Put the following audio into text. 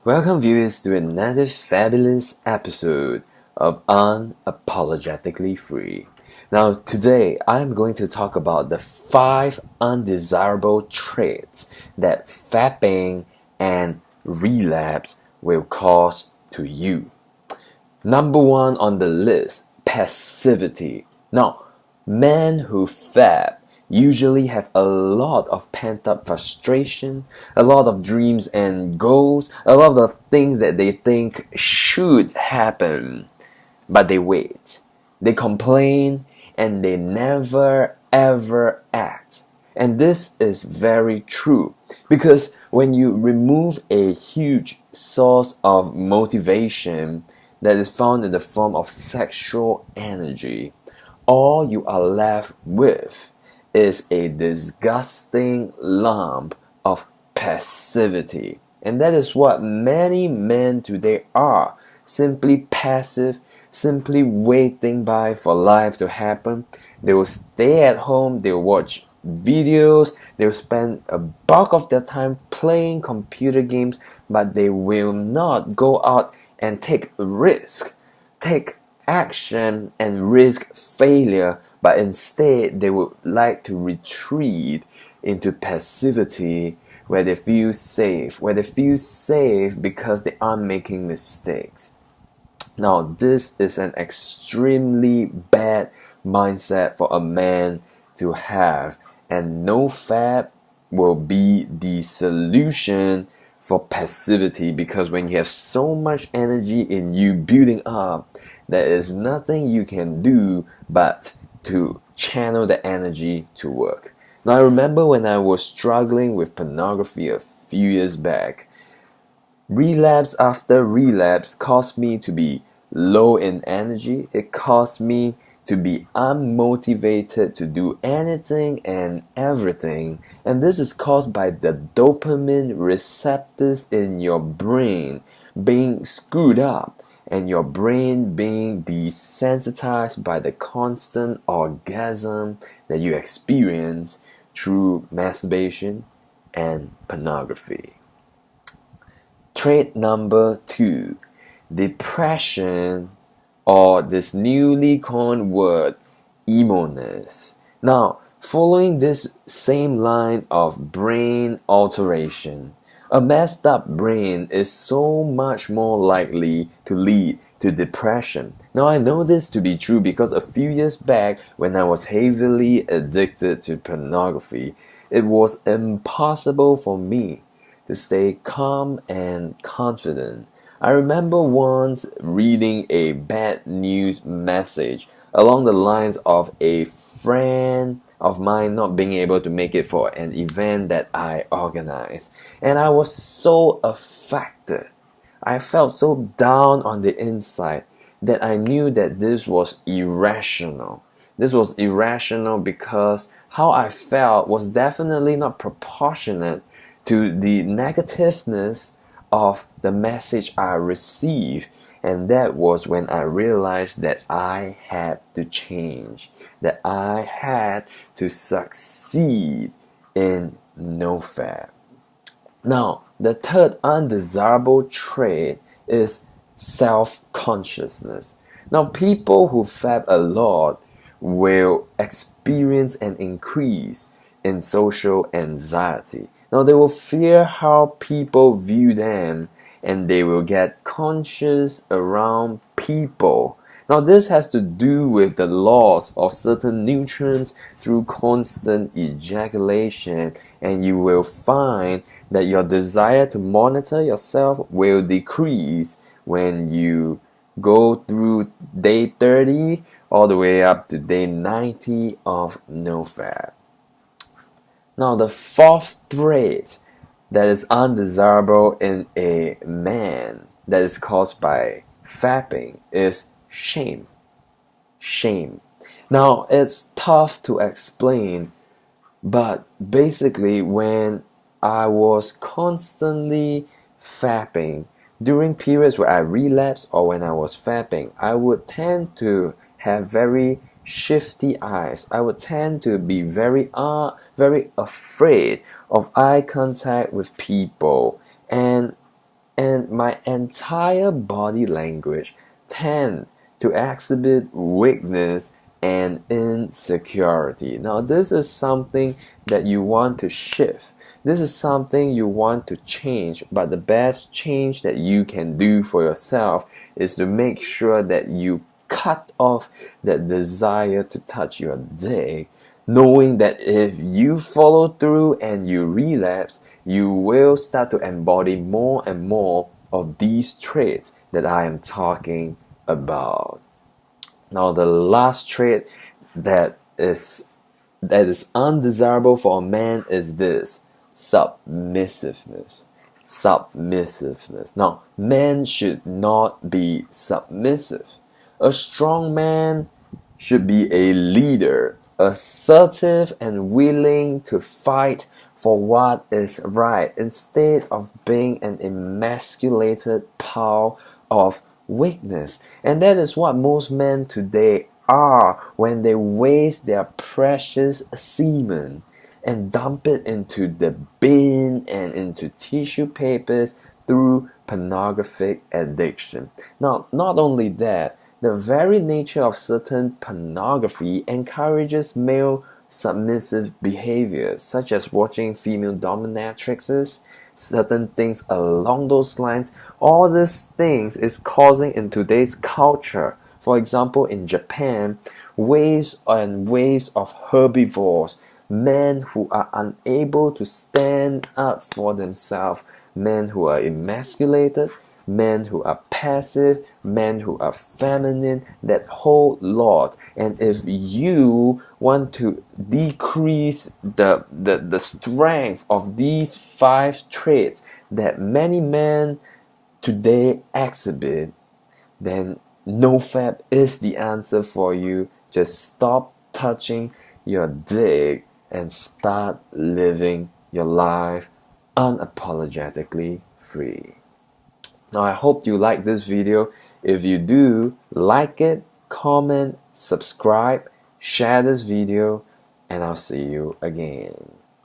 Welcome viewers to another fabulous episode of Unapologetically Free. Now today I'm going to talk about the 5 undesirable traits that fapping and relapse will cause to you. Number 1 on the list, passivity. Now, men who fap usually have a lot of pent-up frustration, a lot of dreams and goals, a lot of things that they think should happen, but they wait. They complain and they never ever act. And this is very true because when you remove a huge source of motivation that is found in the form of sexual energy, all you are left with is a disgusting lump of passivity. And that is what many men today are. Simply passive, simply waiting by for life to happen. They will stay at home, they will watch videos, they will spend a bulk of their time playing computer games, but they will not go out and take risk, take action and risk failure, but instead they would like to retreat into passivity where they feel safe, because they aren't making mistakes. Now, this is an extremely bad mindset for a man to have, and no fap will be the solution for passivity, because when you have so much energy in you building up, there is nothing you can do but to channel the energy to work. Now, I remember when I was struggling with pornography a few years back, relapse after relapse caused me to be low in energy. It caused me to be unmotivated to do anything and everything. And this is caused by the dopamine receptors in your brain being screwed up and your brain being desensitized by the constant orgasm that you experience through masturbation and pornography. Trait number 2, depression, or this newly coined word, emo-ness. Now, following this same line of brain alteration, a messed up brain is so much more likely to lead to depression. Now, I know this to be true because a few years back, when I was heavily addicted to pornography, it was impossible for me to stay calm and confident. I remember once reading a bad news message along the lines of a friend of mine not being able to make it for an event that I organized. And I was so affected. I felt so down on the inside that I knew that this was irrational. This was irrational because how I felt was definitely not proportionate to the negativeness of the message I received. And that was when I realized that I had to change, that I had to succeed in NoFap. Now, the third undesirable trait is self-consciousness. Now, people who fap a lot will experience an increase in social anxiety. Now, they will fear how people view them, and they will get conscious around people. Now, this has to do with the loss of certain nutrients through constant ejaculation, and you will find that your desire to monitor yourself will decrease when you go through day 30 all the way up to day 90 of NoFap. Now, the fourth trait that is undesirable in a man that is caused by fapping is shame. Shame. Now, it's tough to explain, but basically when I was constantly fapping, during periods where I relapsed or when I was fapping, I would tend to have very shifty eyes. I would tend to be very afraid of eye contact with people, and and my entire body language tend to exhibit weakness and insecurity. Now, this is something that you want to shift. This is something you want to change, but the best change that you can do for yourself is to make sure that you cut off that desire to touch your dick, knowing that if you follow through and you relapse, you will start to embody more and more of these traits that I am talking about. Now, the last trait that is undesirable for a man is this: submissiveness. Submissiveness. Now, men should not be submissive. A strong man should be a leader, assertive and willing to fight for what is right, instead of being an emasculated pile of weakness. And that is what most men today are when they waste their precious semen and dump it into the bin and into tissue papers through pornographic addiction. Now, not only that, the very nature of certain pornography encourages male submissive behavior, such as watching female dominatrixes, certain things along those lines. All these things is causing in today's culture. For example, in Japan, waves and waves of herbivores, men who are unable to stand up for themselves, men who are emasculated, men who are passive, men who are feminine, that whole lot. And if you want to decrease the strength of these 5 traits that many men today exhibit, then NoFap is the answer for you. Just stop touching your dick and start living your life unapologetically free. Now, I hope you like this video. If you do, like it, comment, subscribe, share this video, and I'll see you again.